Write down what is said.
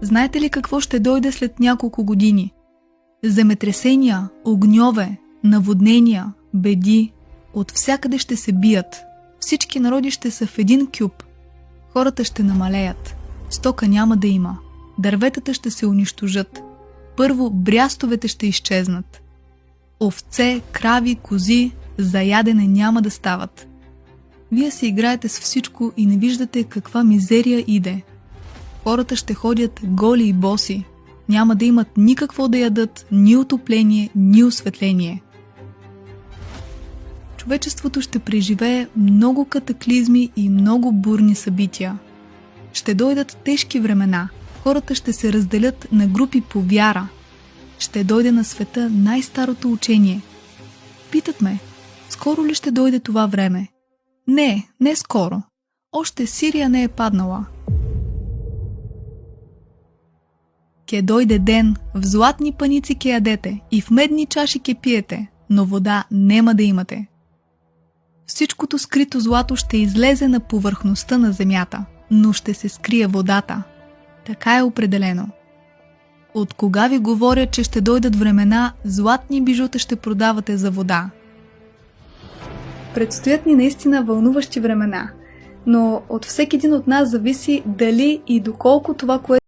Знаете ли какво ще дойде след няколко години? Земетресения, огньове, наводнения, беди. От всякъде ще се бият. Всички народи ще са в един кюп. Хората ще намалеят. Стока няма да има. Дърветата ще се унищожат. Първо брястовете ще изчезнат. Овце, крави, кози за ядене няма да стават. Вие си играете с всичко и не виждате каква мизерия иде. Хората ще ходят голи и боси. Няма да имат никакво да ядат, ни отопление, ни осветление. Човечеството ще преживее много катаклизми и много бурни събития. Ще дойдат тежки времена. Хората ще се разделят на групи по вяра. Ще дойде на света най-старото учение. Питат ме, скоро ли ще дойде това време? Не скоро. Още Сирия не е паднала. Ке дойде ден, в златни паници ке ядете и в медни чаши ке пиете, но вода нема да имате. Всичкото скрито злато ще излезе на повърхността на земята, но ще се скрие водата. Така е определено. От кога ви говоря, че ще дойдат времена, златни бижута ще продавате за вода? Предстоят ни наистина вълнуващи времена, но от всеки един от нас зависи дали и доколко това, което